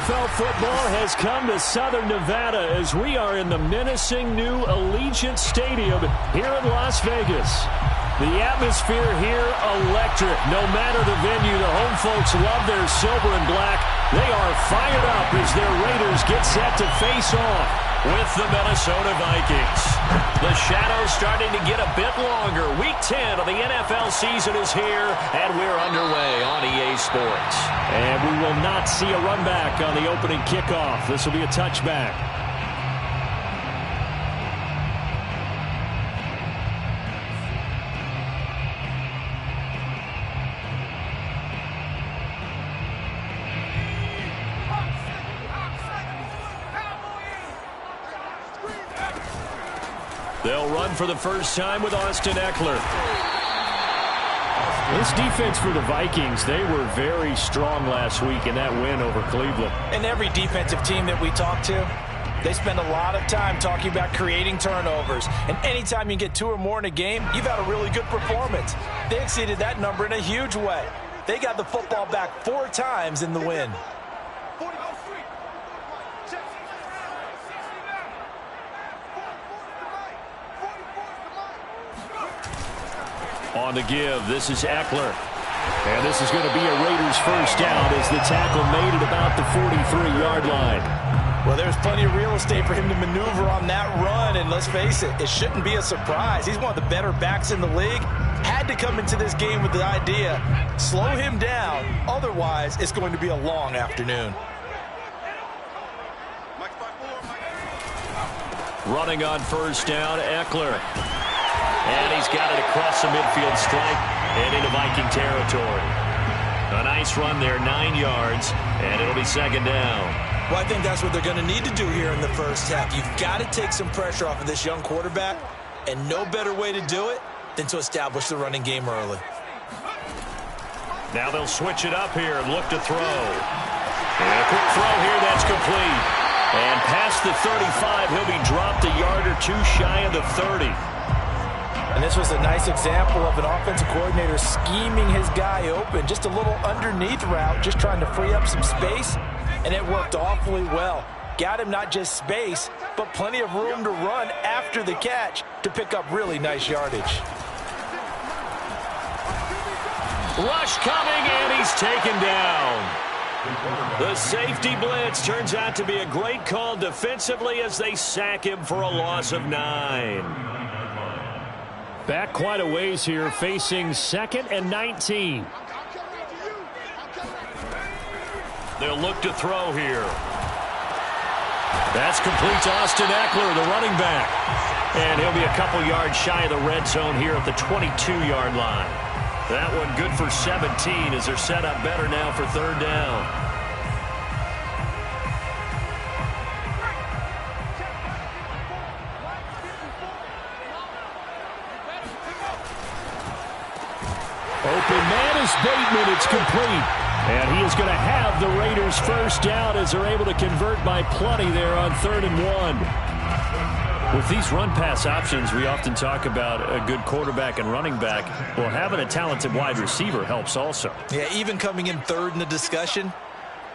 NFL football has come to Southern Nevada as we are in the menacing new Allegiant Stadium here in Las Vegas. The atmosphere here, electric. No matter the venue, the home folks love their silver and black. They are fired up as their Raiders get set to face off with the Minnesota Vikings. The shadow's starting to get a bit longer. Week 10 of the NFL season is here, and we're underway on EA Sports. And we will not see a run back on the opening kickoff. This will be a touchback. They'll run for the first time with Austin Eckler. This defense for the Vikings, they were very strong last week in that win over Cleveland. And every defensive team that we talk to, they spend a lot of time talking about creating turnovers. And anytime you get 2 or more in a game, you've had a really good performance. They exceeded that number in a huge way. They got the football back 4 times in the win. On the give, this is Eckler. And this is going to be a Raiders first down as the tackle made at about the 43-yard line. Well, there's plenty of real estate for him to maneuver on that run, and let's face it, it shouldn't be a surprise. He's one of the better backs in the league. Had to come into this game with the idea, slow him down, otherwise it's going to be a long afternoon. Running on first down, Eckler. And he's got it across the midfield stripe and into Viking territory. A nice run there, 9 yards, and it'll be second down. Well, I think that's what they're going to need to do here in the first half. You've got to take some pressure off of this young quarterback, and no better way to do it than to establish the running game early. Now they'll switch it up here and look to throw. And a quick throw here, that's complete. And past the 35, he'll be dropped a yard or 2 shy of the 30. And this was a nice example of an offensive coordinator scheming his guy open. Just a little underneath route, just trying to free up some space, and it worked awfully well. Got him not just space, but plenty of room to run after the catch to pick up really nice yardage. Rush coming, and he's taken down. The safety blitz turns out to be a great call defensively as they sack him for a loss of 9. Back quite a ways here, facing 2nd and 19. They'll look to throw here. That's complete to Austin Eckler, the running back. And he'll be a couple yards shy of the red zone here at the 22-yard line. That one good for 17 as they're set up better now for third down. Open man is Bateman. It's complete. And he is going to have the Raiders first down as they're able to convert by plenty there on 3rd and 1. With these run-pass options, we often talk about a good quarterback and running back. Well, having a talented wide receiver helps also. Yeah, even coming in 3rd in the discussion,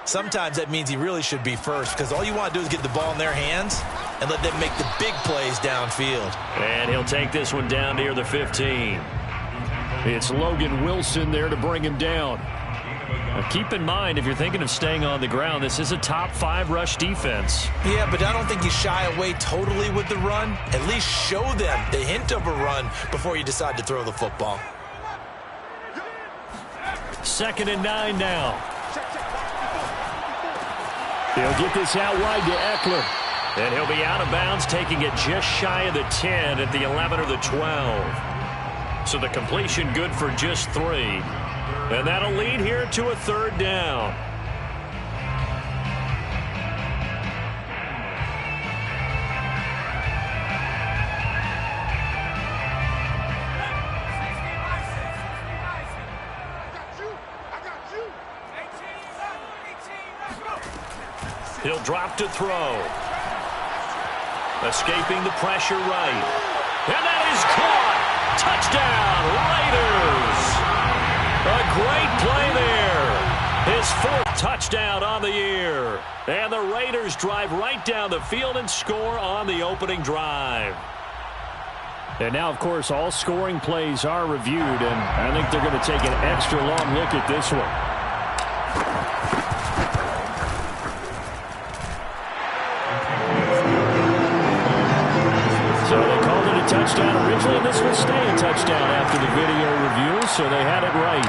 sometimes that means he really should be first because all you want to do is get the ball in their hands and let them make the big plays downfield. And he'll take this one down near the 15. It's Logan Wilson there to bring him down. Now keep in mind, if you're thinking of staying on the ground, this is a top 5 rush defense. Yeah, but I don't think you shy away totally with the run. At least show them the hint of a run before you decide to throw the football. 2nd and 9 now. He'll get this out wide to Eckler. And he'll be out of bounds, taking it just shy of the 10 at the 11 or the 12. So the completion good for just 3. And that'll lead here to a 3rd down. He'll drop to throw. Escaping the pressure right. And that is caught. Touchdown, Raiders. A great play there. His 4th touchdown on the year. And the Raiders drive right down the field and score on the opening drive. And now, of course, all scoring plays are reviewed, and I think they're going to take an extra long look at this one. So they called it a touchdown originally, and this will stay a touchdown after the video review, so they had it right.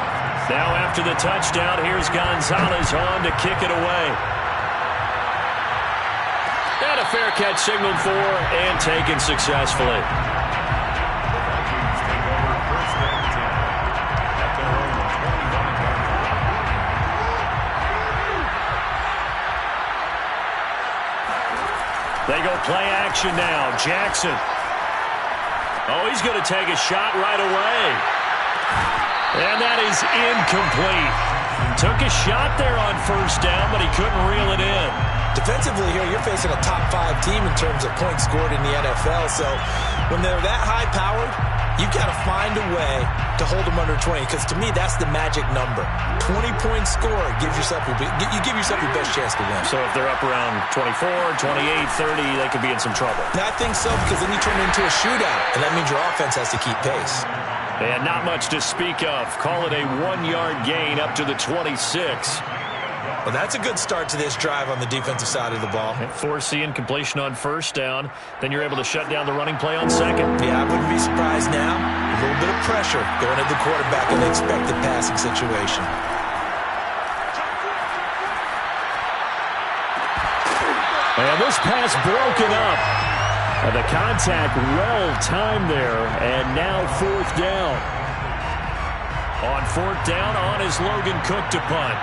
Now after the touchdown, here's Gonzalez on to kick it away. And a fair catch signaled for and taken successfully. They go play action now. Jackson. Oh, he's going to take a shot right away. And that is incomplete. Took a shot there on first down, but he couldn't reel it in. Defensively here, you're facing a top 5 team in terms of points scored in the NFL. So when they're that high-powered, you've got to find a way to hold them under 20, because to me, that's the magic number. 20 points scored gives yourself you give yourself your best chance to win. So if they're up around 24, 28, 30, they could be in some trouble. Now, I think so, because then you turn it into a shootout, and that means your offense has to keep pace. And not much to speak of. Call it a 1-yard gain up to the 26. Well, that's a good start to this drive on the defensive side of the ball. Force the incompletion on first down. Then you're able to shut down the running play on second. Yeah, I wouldn't be surprised now. A little bit of pressure going at the quarterback in the expected passing situation. And this pass broken up. And the contact well timed there. And now fourth down. On fourth down, on is Logan Cook to punt.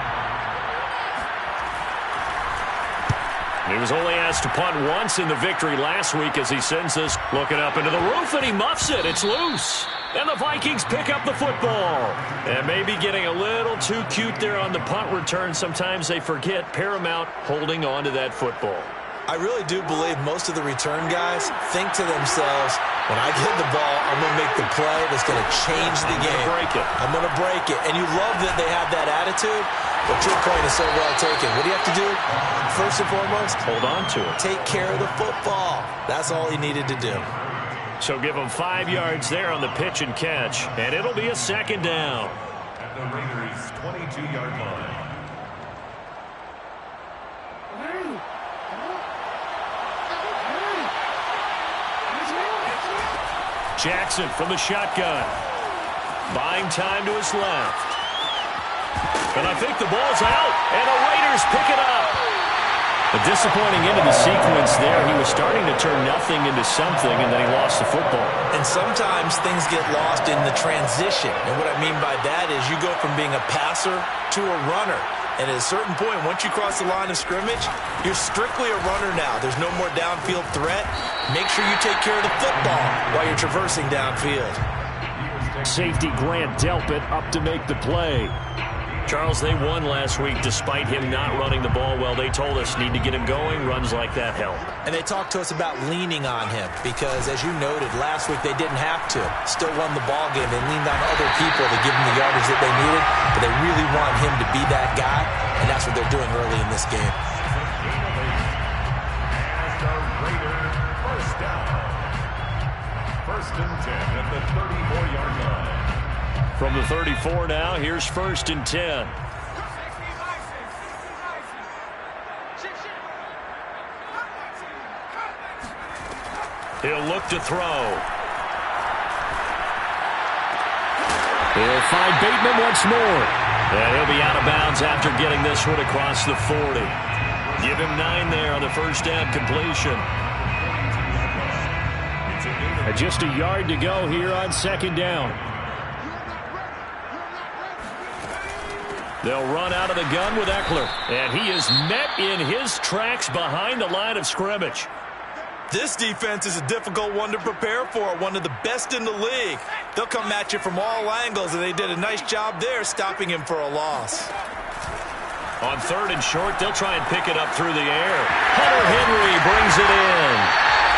He was only asked to punt once in the victory last week as he sends this looking up into the roof, and he muffs it. It's loose. And the Vikings pick up the football. And maybe getting a little too cute there on the punt return. Sometimes they forget paramount holding on to that football. I really do believe most of the return guys think to themselves, when I get the ball, I'm going to make the play that's going to change the game. I'm going to break it. And you love that they have that attitude, but your point is so well taken. What do you have to do? First and foremost, hold on to it. Take care of the football. That's all he needed to do. So give him 5 yards there on the pitch and catch, and it'll be a second down. At the Raiders' 22-yard line. Jackson from the shotgun. Buying time to his left. And I think the ball's out, and the Raiders pick it up. A disappointing end of the sequence there. He was starting to turn nothing into something, and then he lost the football. And sometimes things get lost in the transition. And what I mean by that is you go from being a passer to a runner. And at a certain point, once you cross the line of scrimmage, you're strictly a runner now. There's no more downfield threat. Make sure you take care of the football while you're traversing downfield. Safety Grant Delpit up to make the play. Charles, they won last week despite him not running the ball well. They told us need to get him going. Runs like that help. And they talked to us about leaning on him because, as you noted, last week they didn't have to. Still won the ball game. They leaned on other people to give them the yardage that they needed, but they really want him to be that guy, and that's what they're doing early in this game. First and 10 at the 34-yard line. From the 34 now, here's first and 10. He'll look to throw. He'll find Bateman once more. And he'll be out of bounds after getting this one across the 40. Give him 9 there on the first down completion. And just a yard to go here on second down. They'll run out of the gun with Eckler. And he is met in his tracks behind the line of scrimmage. This defense is a difficult one to prepare for, one of the best in the league. They'll come at you from all angles, and they did a nice job there stopping him for a loss. On third and short, they'll try and pick it up through the air. Hunter Henry brings it in.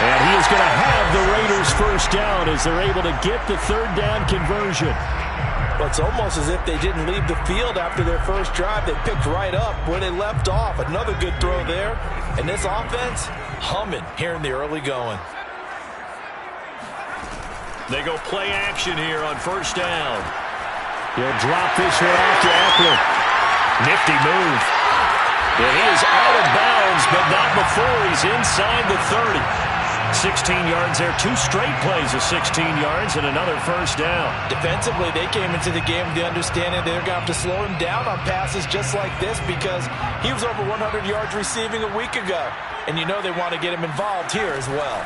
And he is going to have the Raiders first down as they're able to get the third down conversion. Well, it's almost as if they didn't leave the field after their first drive. They picked right up where they left off. Another good throw there. And this offense, humming here in the early going. They go play action here on first down. He'll drop this one off to Eckler. Nifty move. And he is out of bounds, but not before he's inside the 30. 16 yards there. 2 straight plays of 16 yards and another first down. Defensively, they came into the game with the understanding they're going to have to slow him down on passes just like this because he was over 100 yards receiving a week ago. And you know they want to get him involved here as well.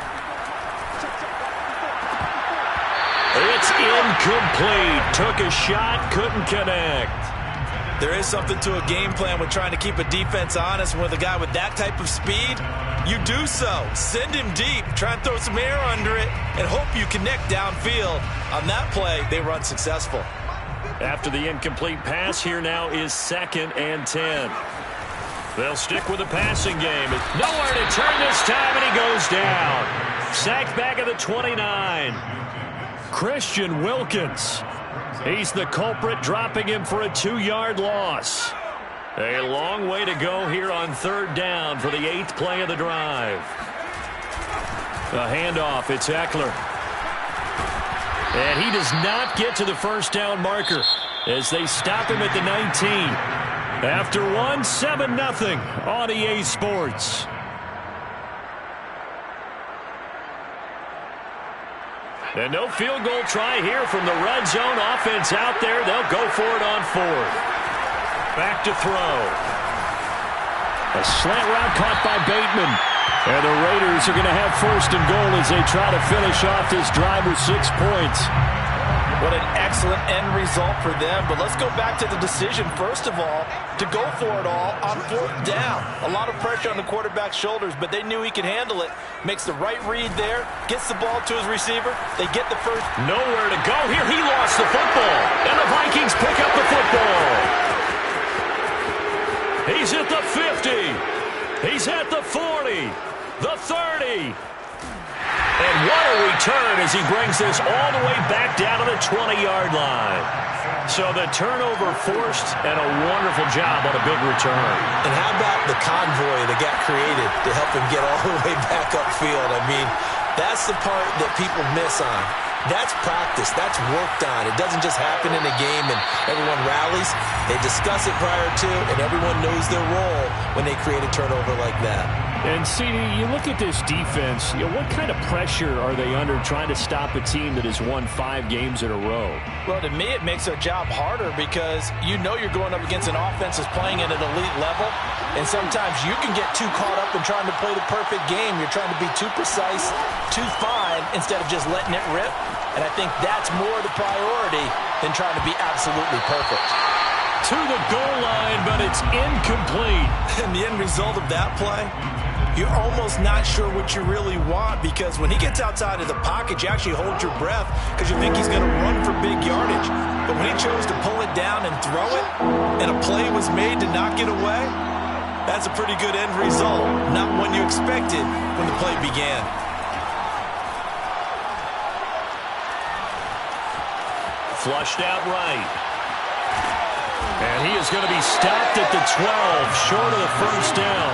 It's incomplete. Took a shot, couldn't connect. There is something to a game plan with trying to keep a defense honest. With a guy with that type of speed, you do so. Send him deep, try and throw some air under it, and hope you connect downfield. On that play, they run successful. After the incomplete pass, here now is 2nd and 10. They'll stick with the passing game. Nowhere to turn this time, and he goes down. Sacked back at the 29. Christian Wilkins. He's the culprit, dropping him for a 2-yard loss. A long way to go here on 3rd down for the 8th play of the drive. A handoff, it's Eckler. And he does not get to the first down marker as they stop him at the 19. After 7-0 on EA Sports. And no field goal try here from the red zone. Offense out there. They'll go for it on 4th. Back to throw. A slant route caught by Bateman. And the Raiders are going to have 1st and goal as they try to finish off this drive with 6 points. What an excellent end result for them. But let's go back to the decision, first of all, to go for it all on 4th down. A lot of pressure on the quarterback's shoulders, but they knew he could handle it. Makes the right read there, gets the ball to his receiver. They get the first. Nowhere to go here. He lost the football. And the Vikings pick up the football. He's at the 50. He's at the 40. The 30. And what a return as he brings this all the way back down to the 20-yard line. So the turnover forced and a wonderful job on a big return. And how about the convoy that got created to help him get all the way back upfield? I mean, that's the part that people miss on. That's practice. That's worked on. It doesn't just happen in a game and everyone rallies. They discuss it prior to, and everyone knows their role when they create a turnover like that. And, CD, you look at this defense, what kind of pressure are they under trying to stop a team that has won 5 games in a row? Well, to me, it makes their job harder because you know you're going up against an offense that's playing at an elite level, and sometimes you can get too caught up in trying to play the perfect game. You're trying to be too precise, too fine, instead of just letting it rip. And I think that's more the priority than trying to be absolutely perfect. To the goal line, but it's incomplete. And the end result of that play, you're almost not sure what you really want because when he gets outside of the pocket, you actually hold your breath because you think he's going to run for big yardage. But when he chose to pull it down and throw it, and a play was made to knock it away, that's a pretty good end result. Not one you expected when the play began. Flushed out right. And he is going to be stopped at the 12, short of the first down.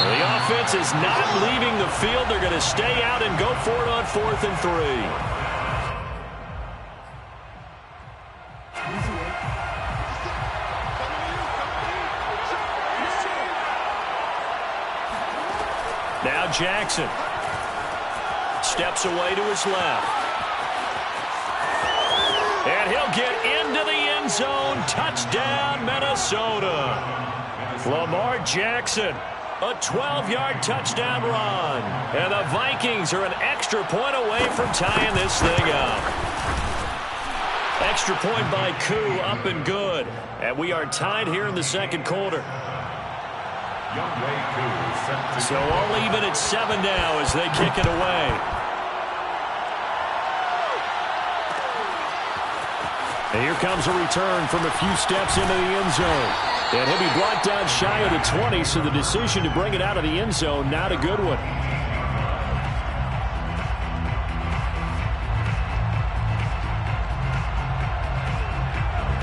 The offense is not leaving the field. They're going to stay out and go for it on 4th and 3. Now Jackson steps away to his left. And he'll get into the end zone. Touchdown, Minnesota. Lamar Jackson, a 12-yard touchdown run. And the Vikings are an extra point away from tying this thing up. Extra point by Koo, up and good. And we are tied here in the 2nd quarter. So all even at 7 now as they kick it away. And here comes a return from a few steps into the end zone. And he'll be brought down shy of the 20, so the decision to bring it out of the end zone, not a good one.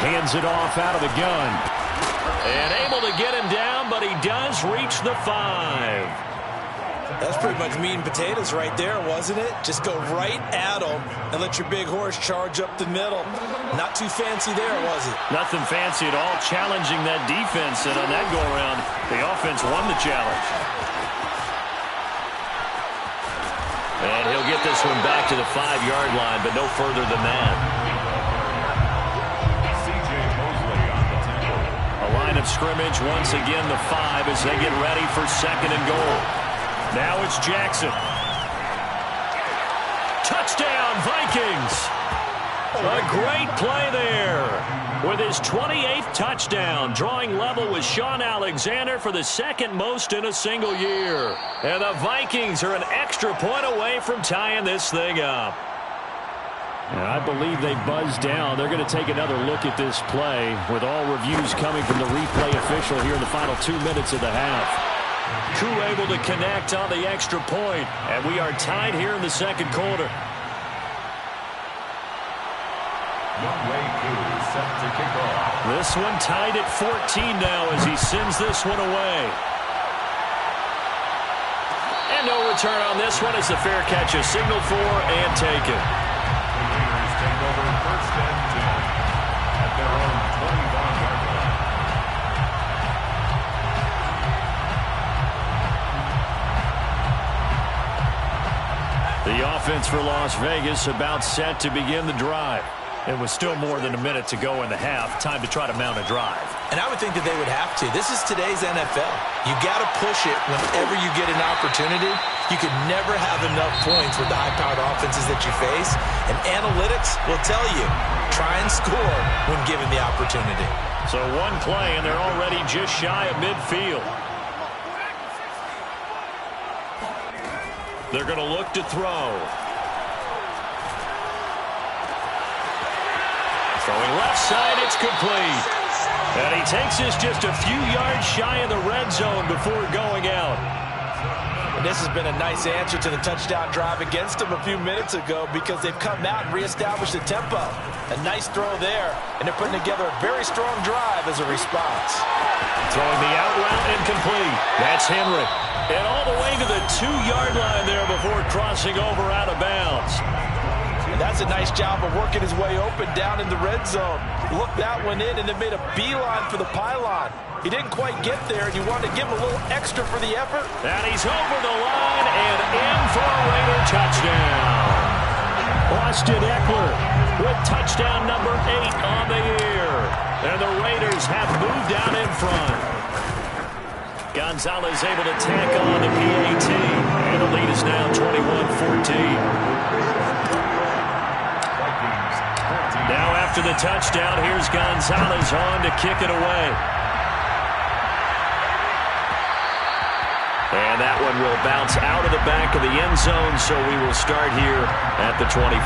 Hands it off out of the gun. And able to get him down, but he does reach the 5. That's pretty much meat and potatoes right there, wasn't it? Just go right at him and let your big horse charge up the middle. Not too fancy there, was it? Nothing fancy at all, challenging that defense. And on that go-around, the offense won the challenge. And he'll get this one back to the 5-yard line, but no further than that. A line of scrimmage, once again the 5 as they get ready for 2nd and goal. Now it's Jackson. Touchdown, Vikings. A great play there. With his 28th touchdown, drawing level with Sean Alexander for the 2nd most in a single year. And the Vikings are an extra point away from tying this thing up. And I believe they buzzed down. They're going to take another look at this play with all reviews coming from the replay official here in the final 2 minutes of the half. Koo able to connect on the extra point, and we are tied here in the 2nd quarter. This one tied at 14 now as he sends this one away. And no return on this one as the fair catch is signaled for and taken. Take over 1st and 10 at their own 21-yard line. The offense for Las Vegas about set to begin the drive. It was still more than a minute to go in the half. Time to try to mount a drive. And I would think that they would have to. This is today's NFL. You got to push it whenever you get an opportunity. You could never have enough points with the high-powered offenses that you face. And analytics will tell you, try and score when given the opportunity. So one play, and they're already just shy of midfield. They're going to look to throw. Throwing left side, it's complete. And he takes this just a few yards shy of the red zone before going out. And this has been a nice answer to the touchdown drive against them a few minutes ago because they've come out and reestablished the tempo. A nice throw there, and they're putting together a very strong drive as a response. Throwing the out route incomplete. That's Henry. And all the way to the 2-yard line there before crossing over out of bounds. And that's a nice job of working his way open down in the red zone. Looked that one in and then made a beeline for the pylon. He didn't quite get there, and you wanted to give him a little extra for the effort. And he's over the line and in for a Raider touchdown. Austin Eckler with touchdown number 8 on the year. And the Raiders have moved out in front. Gonzalez able to tack on the PAT. And the lead is now 21-14. Now after the touchdown, here's Gonzalez on to kick it away. And that one will bounce out of the back of the end zone, so we will start here at the 25.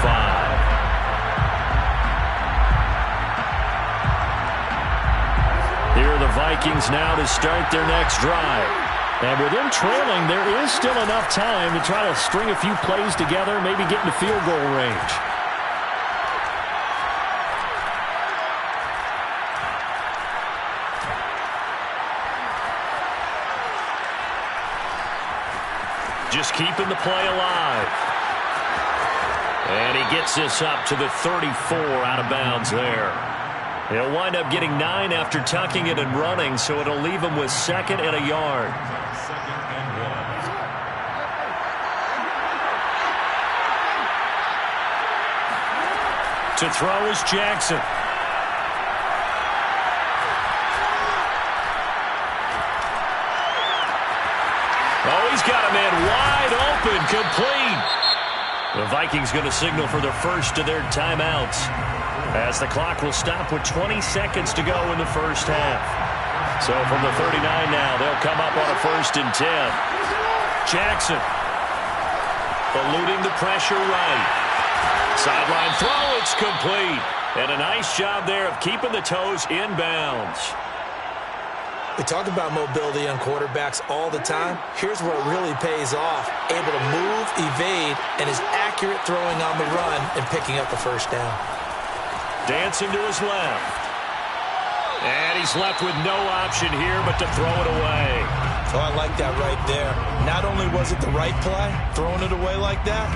Here are the Vikings now to start their next drive. And with them trailing, there is still enough time to try to string a few plays together, maybe get into field goal range. Just keeping the play alive. And he gets this up to the 34 out of bounds there. He'll wind up getting 9 after tucking it and running, so it'll leave him with 2nd and a yard. To throw is Jackson. Oh, he's got a man wide open, complete. The Vikings going to signal for the first of their timeouts as the clock will stop with 20 seconds to go in the first half. So from the 39 now, they'll come up on a 1st and 10. Jackson eluding the pressure right. Sideline throw, it's complete. And a nice job there of keeping the toes inbounds. We talk about mobility on quarterbacks all the time. Here's where it really pays off. Able to move, evade, and is accurate throwing on the run and picking up the first down. Dancing to his left. And he's left with no option here but to throw it away. Oh, I like that right there. Not only was it the right play, throwing it away like that,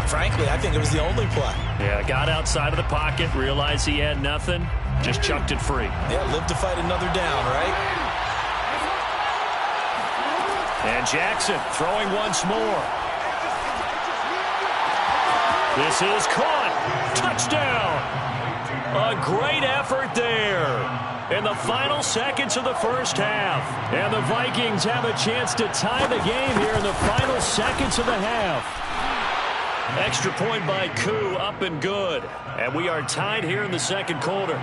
frankly, I think it was the only play. Yeah, got outside of the pocket, realized he had nothing, just chucked it free. Yeah, live to fight another down, right? And Jackson throwing once more. This is caught. Touchdown. A great effort there in the final seconds of the first half. And the Vikings have a chance to tie the game here in the final seconds of the half. Extra point by Koo, up and good. And we are tied here in the second quarter.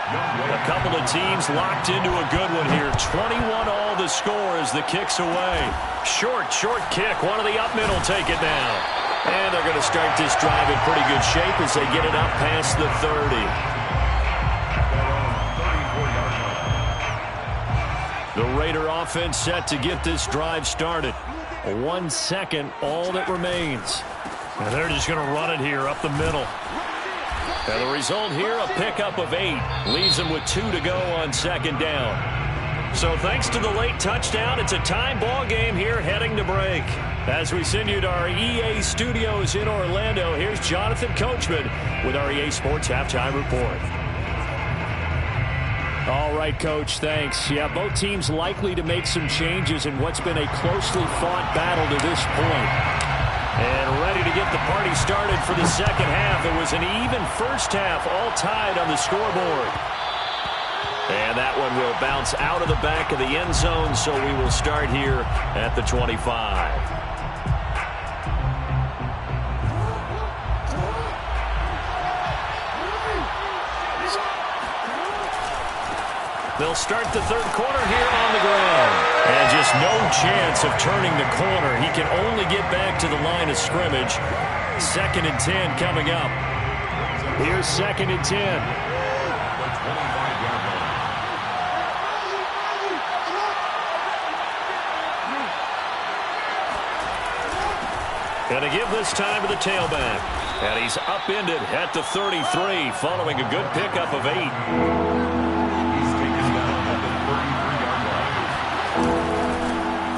A couple of teams locked into a good one here. 21-all the score as the kick's away. Short kick. One of the up middle take it now. And they're going to start this drive in pretty good shape as they get it up past the 30. The Raider offense set to get this drive started. 1 second, all that remains. And they're just going to run it here up the middle. And the result here, a pickup of 8. Leaves them with 2 to go on second down. So thanks to the late touchdown, it's a tie ball game here heading to break. As we send you to our EA studios in Orlando, here's Jonathan Coachman with our EA Sports Halftime Report. All right, Coach, thanks. Yeah, both teams likely to make some changes in what's been a closely fought battle to this point. And ready to get the party started for the second half. It was an even first half, all tied on the scoreboard. And that one will bounce out of the back of the end zone, so we will start here at the 25. They'll start the third quarter here on the ground. And just no chance of turning the corner. He can only get back to the line of scrimmage. 2nd and 10 coming up. Here's 2nd and 10. Going to give this time to the tailback. And he's upended at the 33 following a good pickup of 8.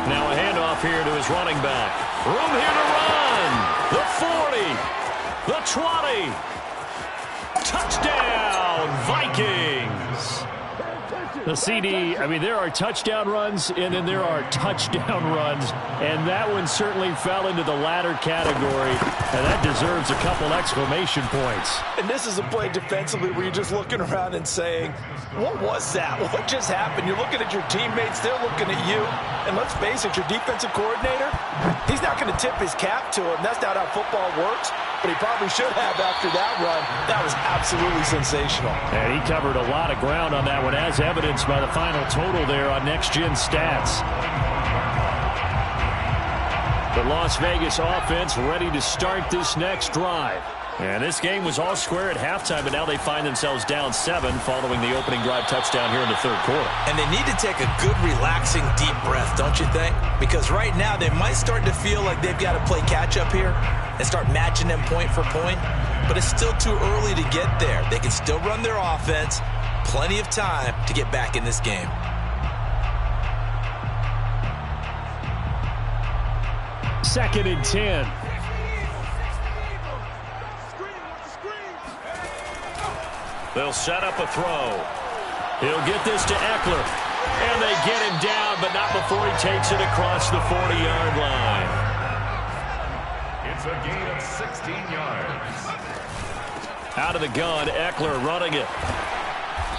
Now a handoff here to his running back. Room here to run. The 40. The 20. Touchdown, Vikings. The CD, I mean, there are touchdown runs, and then there are touchdown runs. And that one certainly fell into the latter category. And that deserves a couple exclamation points. And this is a play defensively where you're just looking around and saying, what was that? What just happened? You're looking at your teammates. They're looking at you. And let's face it, your defensive coordinator, he's not going to tip his cap to him. That's not how football works. But he probably should have after that run. That was absolutely sensational. And he covered a lot of ground on that one, as evidenced by the final total there on Next Gen Stats. The Las Vegas offense ready to start this next drive. And this game was all square at halftime, but now they find themselves down 7 following the opening drive touchdown here in the third quarter. And they need to take a good, relaxing, deep breath, don't you think? Because right now they might start to feel like they've got to play catch-up here and start matching them point for point. But it's still too early to get there. They can still run their offense. Plenty of time to get back in this game. Second and 10. They'll set up a throw. He'll get this to Eckler. And they get him down, but not before he takes it across the 40-yard line. It's a gain of 16 yards. Out of the gun, Eckler running it.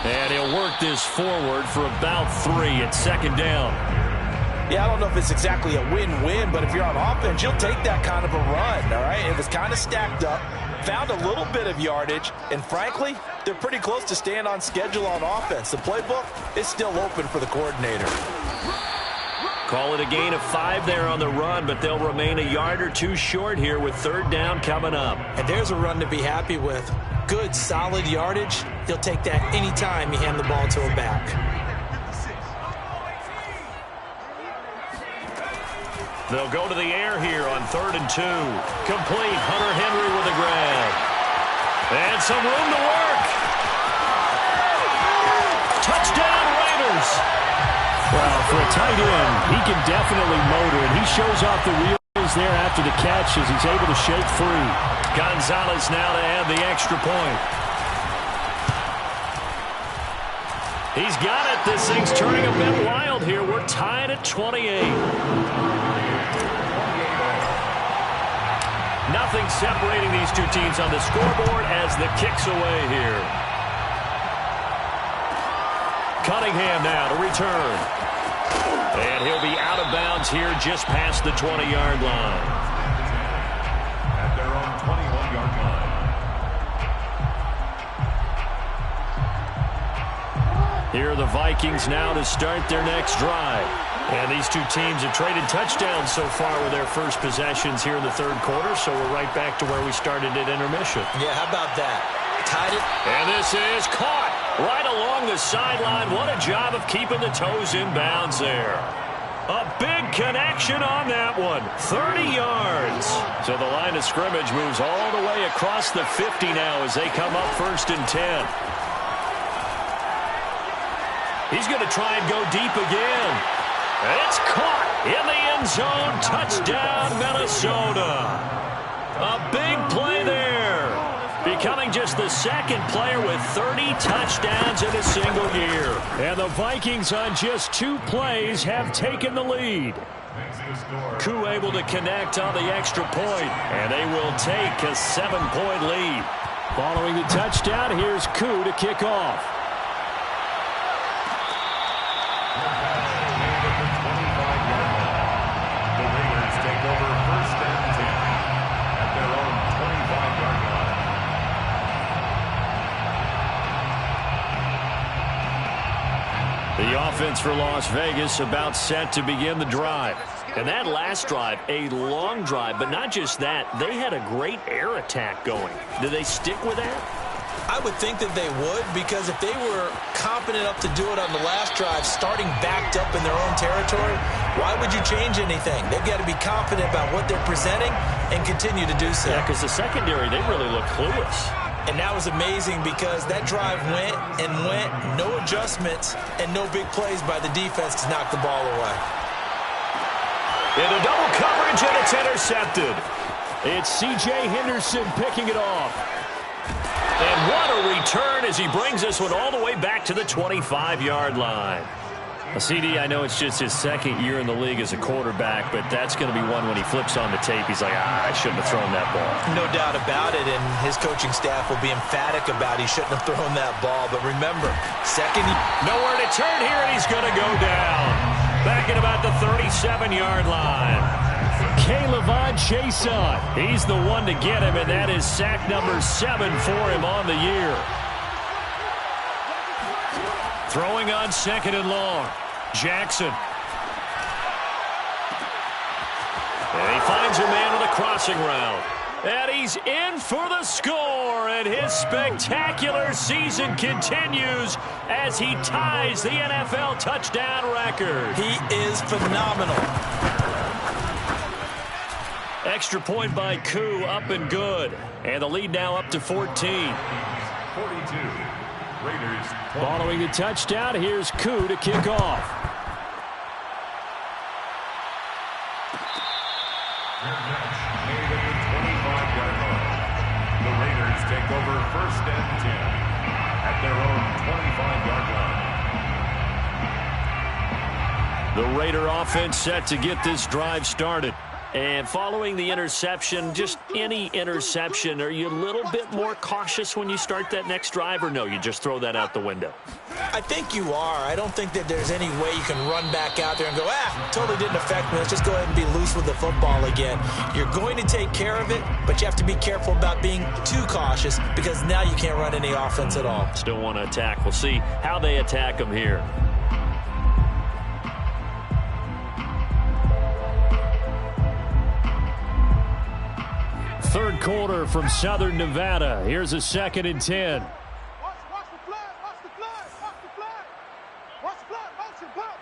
And he'll work this forward for about 3 at second down. Yeah, I don't know if it's exactly a win-win, but if you're on offense, you'll take that kind of a run, all right? It was kind of stacked up, found a little bit of yardage, and frankly, they're pretty close to staying on schedule on offense. The playbook is still open for the coordinator. Call it a gain of 5 there on the run, but they'll remain a yard or 2 short here with third down coming up. And there's a run to be happy with. Good, solid yardage. He'll take that anytime you hand the ball to him back. They'll go to the air here on 3rd and 2. Complete. Hunter Henry with a grab. And some room to work. Well, for a tight end, he can definitely motor, and he shows off the wheels there after the catch as he's able to shake free. Gonzalez now to add the extra point. He's got it. This thing's turning a bit wild here. We're tied at 28. Nothing separating these two teams on the scoreboard as the kick's away here. Cunningham now to return. And he'll be out of bounds here just past the 20-yard line. At their own 21-yard line. Here are the Vikings now to start their next drive. And these two teams have traded touchdowns so far with their first possessions here in the third quarter, so we're right back to where we started at intermission. Yeah, how about that? Tied it. And this is caught right along the sideline. What a job of keeping the toes in bounds there. A big connection on that one. 30 yards. So the line of scrimmage moves all the way across the 50 now as they come up 1st and 10. He's going to try and go deep again. It's caught in the end zone. Touchdown, Minnesota. A big play there. Becoming just the second player with 30 touchdowns in a single year. And the Vikings on just 2 plays have taken the lead. Koo able to connect on the extra point, and they will take a 7-point lead. Following the touchdown, here's Koo to kick off. The offense for Las Vegas about set to begin the drive. And that last drive, a long drive, but not just that. They had a great air attack going. Do they stick with that? I would think that they would, because if they were confident enough to do it on the last drive, starting backed up in their own territory, why would you change anything? They've got to be confident about what they're presenting and continue to do so. Yeah, because the secondary, they really look clueless. And that was amazing because that drive went and went, no adjustments, and no big plays by the defense to knock the ball away. Into double coverage, and it's intercepted. It's C.J. Henderson picking it off. And what a return as he brings this one all the way back to the 25-yard line. CD, I know it's just his second year in the league as a quarterback, but that's going to be one when he flips on the tape. He's like, I shouldn't have thrown that ball. No doubt about it, and his coaching staff will be emphatic about he shouldn't have thrown that ball. But remember, second... Nowhere to turn here, and he's going to go down. Back at about the 37-yard line. K'Lavon Chaisson, he's the one to get him, and that is sack number 7 for him on the year. Throwing on 2nd and long. Jackson. And he finds a man with a crossing route. And he's in for the score. And his spectacular season continues as he ties the NFL touchdown record. He is phenomenal. Extra point by Koo, up and good. And the lead now up to 14. 42. Raiders. Following the touchdown, here's Koo to kick off. Their match made at the 25-yard line. The Raiders take over 1st and 10 at their own 25-yard line. The Raider offense set to get this drive started. And following the interception, just any interception, are you a little bit more cautious when you start that next drive, or no, you just throw that out the window? I think you are. I don't think that there's any way you can run back out there and go, totally didn't affect me. Let's just go ahead and be loose with the football again. You're going to take care of it, but you have to be careful about being too cautious because now you can't run any offense at all. Still want to attack. We'll see how they attack them here. Third quarter from Southern Nevada. Here's a 2nd and 10. Watch the flag, watch the flag, watch the flag. Watch the flag, motion, pop.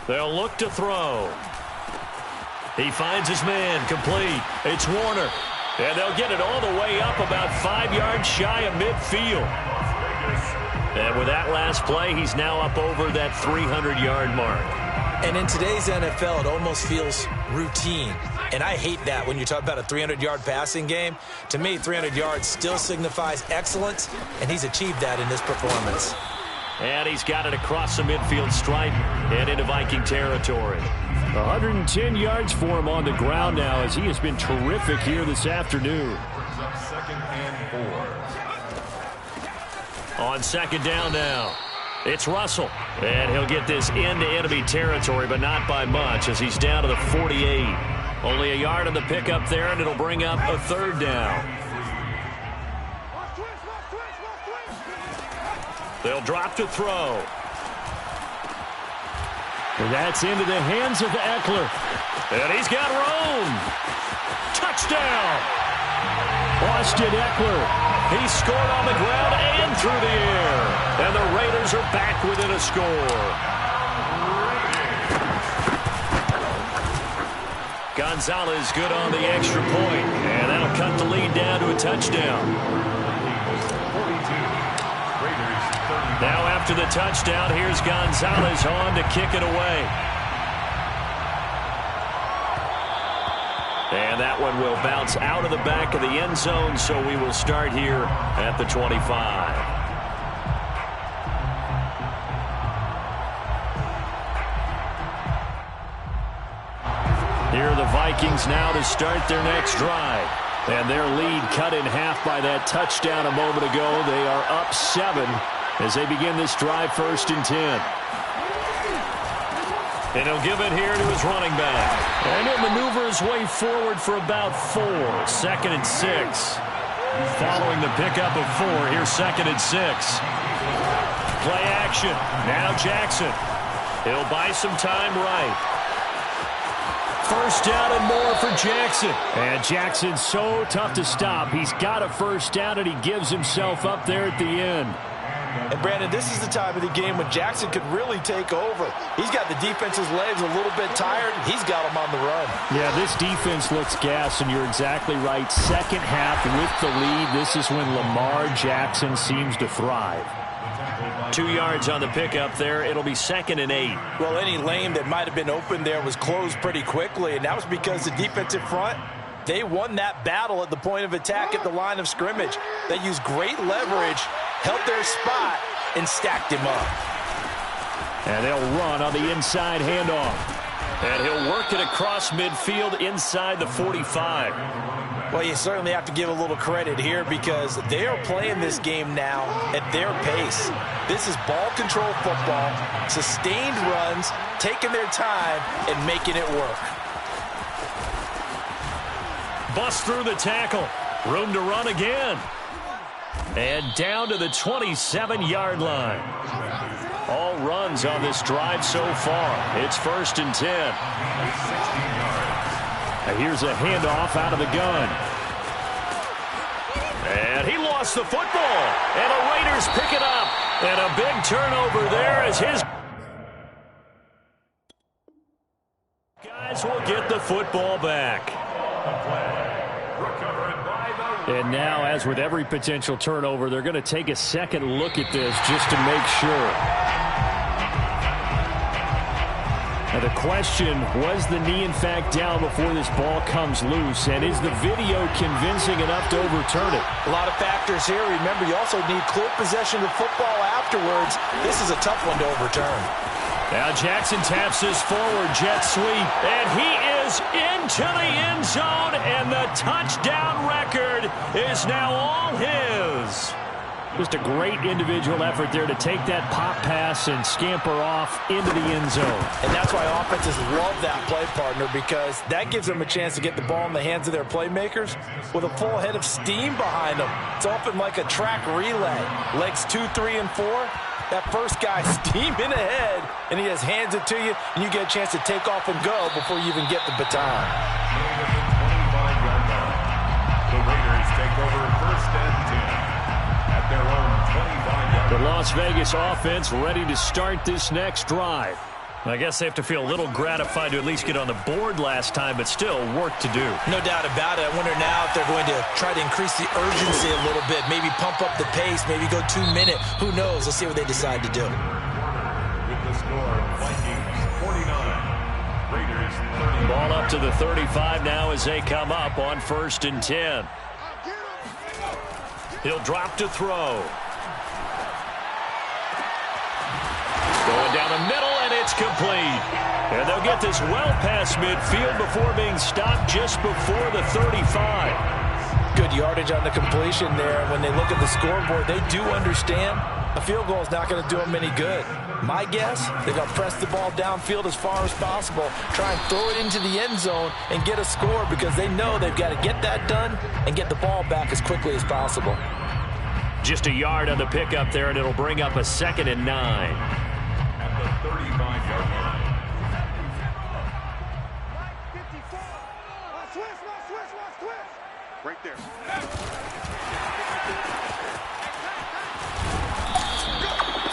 They'll look to throw. He finds his man, complete. It's Warner. And they'll get it all the way up about 5 yards shy of midfield. And with that last play, he's now up over that 300-yard mark. And in today's NFL, it almost feels routine. And I hate that when you talk about a 300-yard passing game. To me, 300 yards still signifies excellence, and he's achieved that in this performance. And he's got it across the midfield stripe and into Viking territory. 110 yards for him on the ground now as he has been terrific here this afternoon. Second and 4. On second down now, it's Russell. And he'll get this into enemy territory, but not by much as he's down to the 48. Only a yard on the pickup there, and it'll bring up a third down. They'll drop to throw. And that's into the hands of Eckler. And he's got room. Touchdown. Austin Eckler. He scored on the ground and through the air. And the Raiders are back within a score. Gonzalez good on the extra point. And that'll cut the lead down to a touchdown. 42. Now after the touchdown, here's Gonzalez on to kick it away. And that one will bounce out of the back of the end zone, so we will start here at the 25. Here are the Vikings now to start their next drive. And their lead cut in half by that touchdown a moment ago. They are up 7 as they begin this drive, 1st and 10. And he'll give it here to his running back. And he'll maneuver his way forward for about 4. 2nd and 6. Following the pickup of 4, here's 2nd and 6. Play action. Now Jackson. He'll buy some time right. 1st down and more for Jackson. And Jackson's so tough to stop. He's got a 1st down, and he gives himself up there at the end. And, Brandon, this is the time of the game when Jackson could really take over. He's got the defense's legs a little bit tired. He's got them on the run. Yeah, this defense looks gassed, and you're exactly right. Second half with the lead, this is when Lamar Jackson seems to thrive. 2 yards on the pickup there. It'll be 2nd and 8. Well, any lane that might have been open there was closed pretty quickly, and that was because the defensive front, they won that battle at the point of attack at the line of scrimmage. They used great leverage, held their spot, and stacked him up. And they'll run on the inside handoff. And he'll work it across midfield inside the 45. Well, you certainly have to give a little credit here because they are playing this game now at their pace. This is ball control football, sustained runs, taking their time, and making it work. Bust through the tackle. Room to run again. And down to the 27-yard line. All runs on this drive so far. It's 1st and 10. Now here's a handoff out of the gun. And he lost the football. And the Raiders pick it up. And a big turnover there as his guys will get the football back. And now, as with every potential turnover, they're going to take a second look at this just to make sure. Now the question, was the knee in fact down before this ball comes loose? And is the video convincing enough to overturn it? A lot of factors here. Remember, you also need clear possession of the football afterwards. This is a tough one to overturn. Now Jackson taps his forward jet sweep, and he is into the end zone, and the touchdown record is now all his. Just a great individual effort there to take that pop pass and scamper off into the end zone. And that's why offenses love that play, partner, because that gives them a chance to get the ball in the hands of their playmakers with a full head of steam behind them. It's often like a track relay. Legs 2, 3, and 4. That first guy steaming ahead, and he just hands it to you, and you get a chance to take off and go before you even get the baton. The Raiders take over 1st and 10 at their own 25-yard line. The Las Vegas offense ready to start this next drive. I guess they have to feel a little gratified to at least get on the board last time, but still work to do. No doubt about it. I wonder now if they're going to try to increase the urgency a little bit, maybe pump up the pace, maybe go 2 minute. Who knows? Let's see what they decide to do. With the score, Vikings 49, Raiders 30. Ball up to the 35 now as they come up on 1st and 10. He'll drop to throw. Going down the middle, and it's complete. And they'll get this well past midfield before being stopped just before the 35. Good yardage on the completion there. When they look at the scoreboard, they do understand a field goal is not going to do them any good. My guess, they're going to press the ball downfield as far as possible, try and throw it into the end zone and get a score because they know they've got to get that done and get the ball back as quickly as possible. Just a yard on the pickup there, and it'll bring up a 2nd and 9. At the 35-yard line. Right there.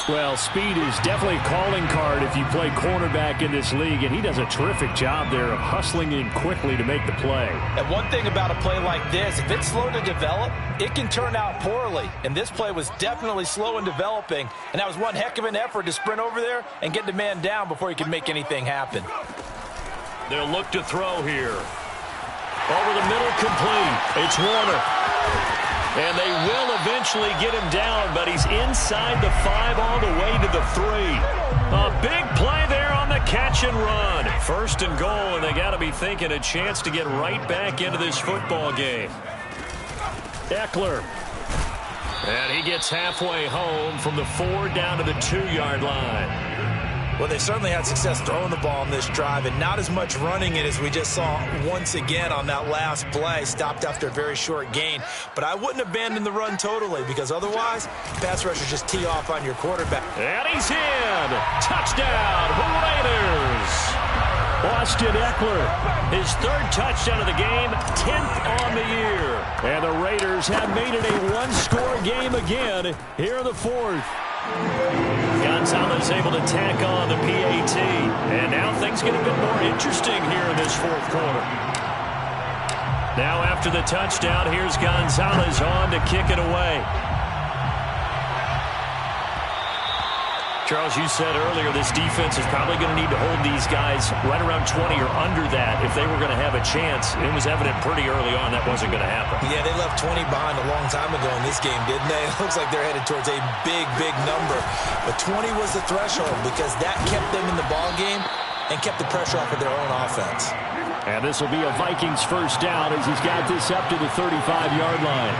Well, speed is definitely a calling card if you play cornerback in this league, and he does a terrific job there of hustling in quickly to make the play. And one thing about a play like this, if it's slow to develop, it can turn out poorly. And this play was definitely slow in developing, and that was one heck of an effort to sprint over there and get the man down before he could make anything happen. They'll look to throw here. Over the middle, complete. It's Warner. And they will eventually get him down, but he's inside the 5 all the way to the 3. A big play there on the catch and run. 1st and goal, and they got to be thinking a chance to get right back into this football game. Eckler. And he gets halfway home from the 4 down to the 2-yard line. Well, they certainly had success throwing the ball on this drive and not as much running it as we just saw once again on that last play. Stopped after a very short gain. But I wouldn't abandon the run totally because otherwise, pass rushers just tee off on your quarterback. And he's in. Touchdown, Raiders. Austin Eckler, his 3rd touchdown of the game, 10th on the year. And the Raiders have made it a 1-score game again here in the 4th. Gonzalez able to tack on the PAT. And now things get a bit more interesting here in this 4th quarter. Now after the touchdown, here's Gonzalez on to kick it away. Charles, you said earlier this defense is probably going to need to hold these guys right around 20 or under that if they were going to have a chance. It was evident pretty early on that wasn't going to happen. Yeah, they left 20 behind a long time ago in this game, didn't they? It looks like they're headed towards a big, big number. But 20 was the threshold because that kept them in the ball game and kept the pressure off of their own offense. And this will be a Vikings 1st down as he's got this up to the 35-yard line.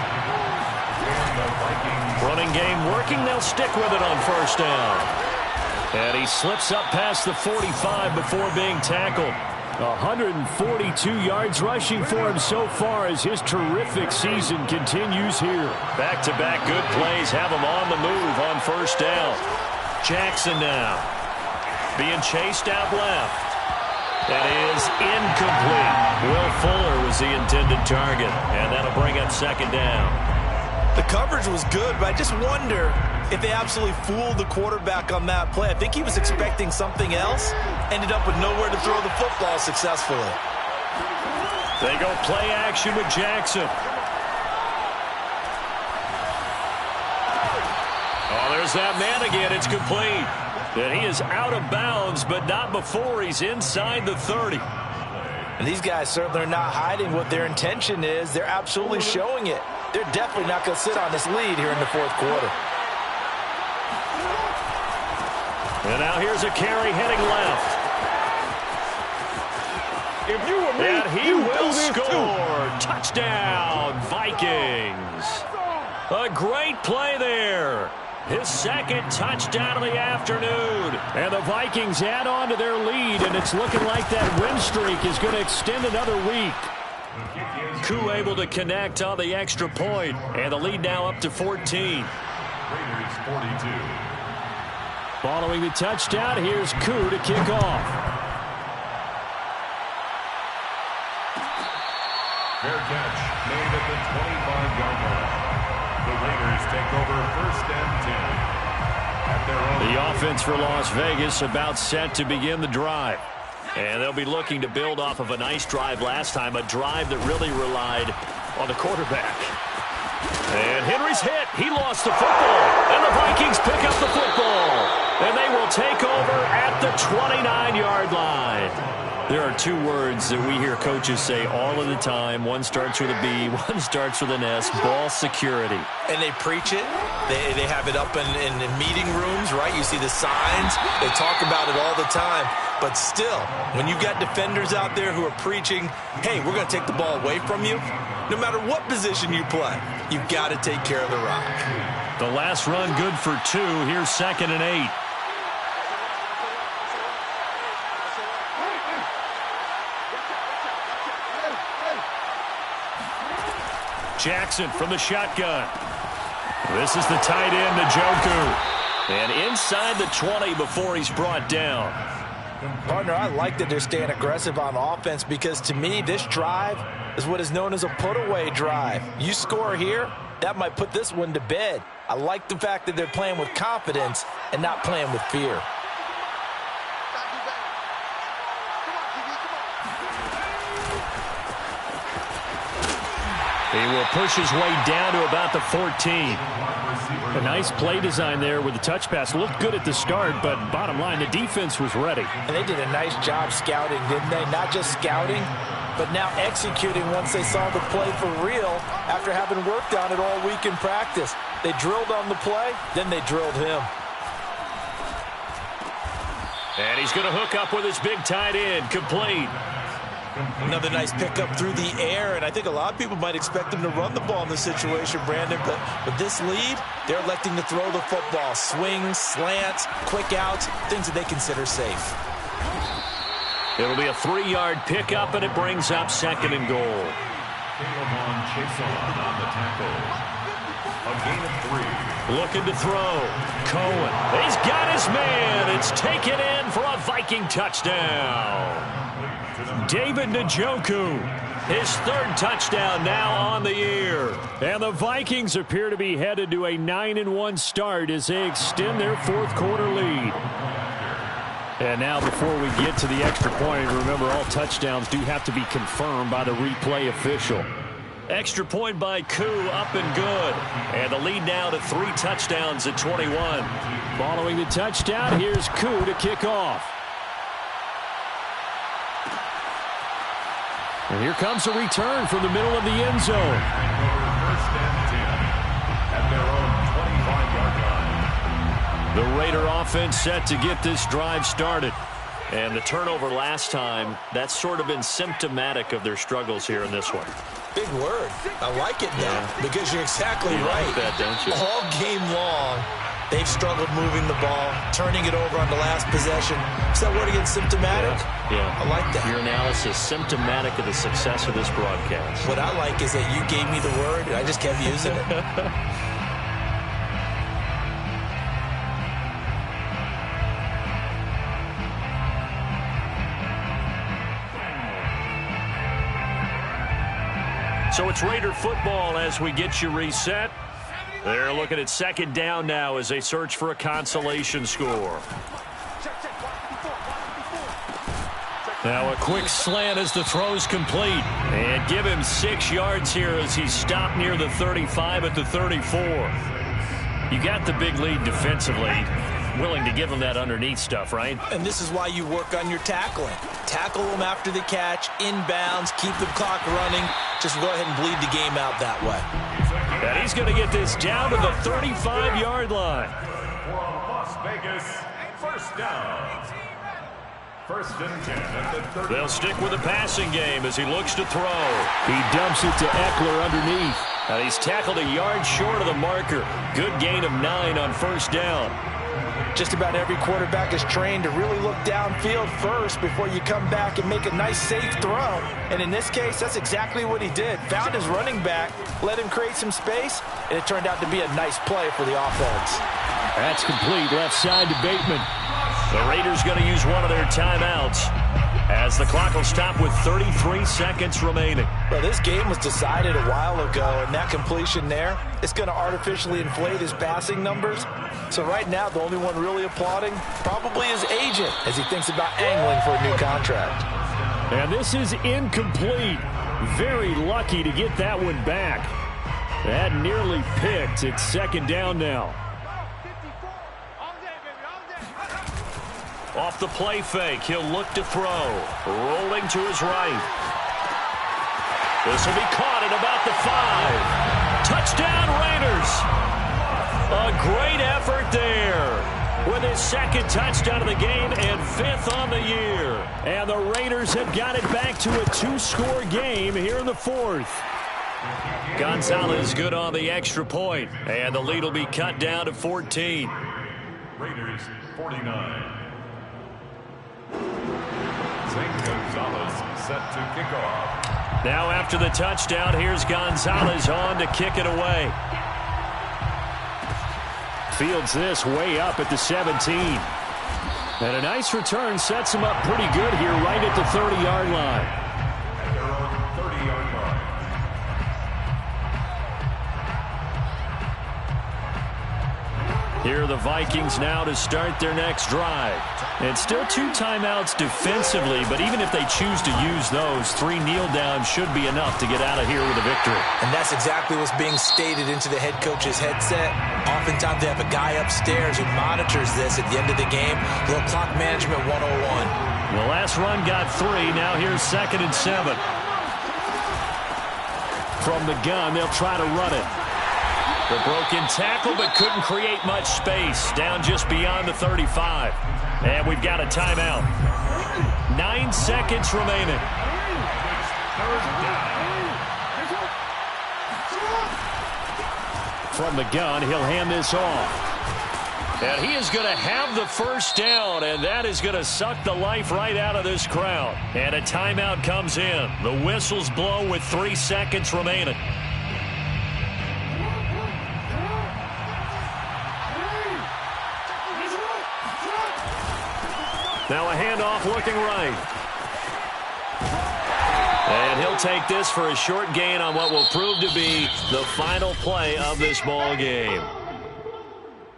Running game working. They'll stick with it on 1st down. And he slips up past the 45 before being tackled. 142 yards rushing for him so far as his terrific season continues here. Back-to-back good plays have him on the move on 1st down. Jackson now being chased out left. That is incomplete. Will Fuller was the intended target, and that'll bring up 2nd down. The coverage was good, but I just wonder if they absolutely fooled the quarterback on that play. I think he was expecting something else. Ended up with nowhere to throw the football successfully. They go play action with Jackson. Oh, there's that man again. It's complete. And he is out of bounds, but not before he's inside the 30. And these guys certainly are not hiding what their intention is. They're absolutely showing it. They're definitely not going to sit on this lead here in the 4th quarter. And now here's a carry heading left. If you were me, and he will score. Touchdown, Vikings. A great play there. His 2nd touchdown of the afternoon. And the Vikings add on to their lead, and it's looking like that win streak is going to extend another week. Koo able to connect on the extra point, and the lead now up to 14. Raiders 42. Following the touchdown, here's Koo to kick off. Fair catch made at the 25-yard line. The Raiders take over 1st and 10. At their own The offense for Las Vegas about set to begin the drive. And they'll be looking to build off of a nice drive last time, a drive that really relied on the quarterback. And Henry's hit. He lost the football. And the Vikings pick up the football. And they will take over at the 29-yard line. There are two words that we hear coaches say all of the time. One starts with a B, one starts with an S, ball security. And they preach it. They have it up in meeting rooms, right? You see the signs. They talk about it all the time. But still, when you've got defenders out there who are preaching, hey, we're going to take the ball away from you, no matter what position you play, you've got to take care of the rock. The last run good for 2. Here's 2nd and 8. Jackson from the shotgun. This is the tight end, Njoku. And inside the 20 before he's brought down. Partner, I like that they're staying aggressive on offense because to me, this drive is what is known as a put-away drive. You score here, that might put this one to bed. I like the fact that they're playing with confidence and not playing with fear. He will push his way down to about the 14. A nice play design there with the touch pass. Looked good at the start, but bottom line, the defense was ready. And they did a nice job scouting, didn't they? Not just scouting, but now executing once they saw the play for real after having worked on it all week in practice. They drilled on the play, then they drilled him. And he's going to hook up with his big tight end, complete. Another nice pickup through the air, and I think a lot of people might expect them to run the ball in this situation, Brandon, but with this lead, they're electing to throw the football. Swings, slants, quick outs, things that they consider safe. It'll be a 3-yard pickup, and it brings up 2nd and goal. On the tackle. A gain of 3. Looking to throw. Cohen. He's got his man. It's taken in for a Viking touchdown. David Njoku, his 3rd touchdown now on the year. And the Vikings appear to be headed to a 9-1 start as they extend their 4th quarter lead. And now before we get to the extra point, remember all touchdowns do have to be confirmed by the replay official. Extra point by Koo, up and good. And the lead now to 3 touchdowns at 21. Following the touchdown, here's Koo to kick off. And here comes a return from the middle of the end zone. First and 10 at their own 25-yard line. The Raider offense set to get this drive started. And the turnover last time, that's sort of been symptomatic of their struggles here in this one. Big word. I like it now because you're exactly right. Like that, don't you? All game long, they've struggled moving the ball, turning it over on the last possession. Is that word again, symptomatic? Yeah. I like that. Your analysis, symptomatic of the success of this broadcast. What I like is that you gave me the word, and I just kept using it. So it's Raider football as we get you reset. They're looking at 2nd down now as they search for a consolation score. Now a quick slant as the throw's complete. And give him 6 yards here as he's stopped near the 35 at the 34. You got the big lead defensively. Willing to give him that underneath stuff, right? And this is why you work on your tackling. Tackle them after the catch, inbounds, keep the clock running. Just go ahead and bleed the game out that way. And he's going to get this down to the 35-yard line. For Las Vegas, first down. First and 10 at the 30. They'll stick with the passing game as he looks to throw. He dumps it to Eckler underneath. And he's tackled a yard short of the marker. Good gain of 9 on first down. Just about every quarterback is trained to really look downfield first before you come back and make a nice, safe throw. And in this case, that's exactly what he did. Found his running back, let him create some space, and it turned out to be a nice play for the offense. That's complete left side to Bateman. The Raiders going to use one of their timeouts. as the clock will stop with 33 seconds remaining. Well, this game was decided a while ago, and that completion there is going to artificially inflate his passing numbers. So right now, the only one really applauding probably his agent as he thinks about angling for a new contract. And this is incomplete. Very lucky to get that one back. That nearly picked. It's second down now. Off the play fake, he'll look to throw. Rolling to his right. This will be caught at about the 5. Touchdown, Raiders. A great effort there with his second touchdown of the game and 5th on the year. And the Raiders have got it back to a 2-score game here in the 4th. Gonzalez good on the extra point, and the lead will be cut down to 14. Raiders 49. Zane Gonzalez set to kick off. Now after the touchdown, here's Gonzalez on to kick it away. Fields this way up at the 17. And a nice return sets him up pretty good here right at the 30-yard line. At their own 30-yard line. Here are the Vikings now to start their next drive. It's still 2 timeouts defensively, but even if they choose to use those, 3 kneel downs should be enough to get out of here with a victory. And that's exactly what's being stated into the head coach's headset. Oftentimes they have a guy upstairs who monitors this at the end of the game. A little clock management 101. The last run got 3. Now here's 2nd and 7. From the gun, they'll try to run it. The broken tackle, but couldn't create much space. Down just beyond the 35. And we've got a timeout. 9 seconds remaining. From the gun, he'll hand this off. And he is going to have the first down, and that is going to suck the life right out of this crowd. And a timeout comes in. The whistle's blown with 3 seconds remaining. Now a handoff looking right. And he'll take this for a short gain on what will prove to be the final play of this ball game.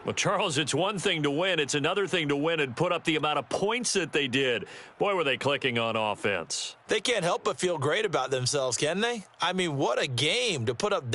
Well, Charles, it's one thing to win. It's another thing to win and put up the amount of points that they did. Boy, were they clicking on offense. They can't help but feel great about themselves, can they? I mean, what a game to put up that.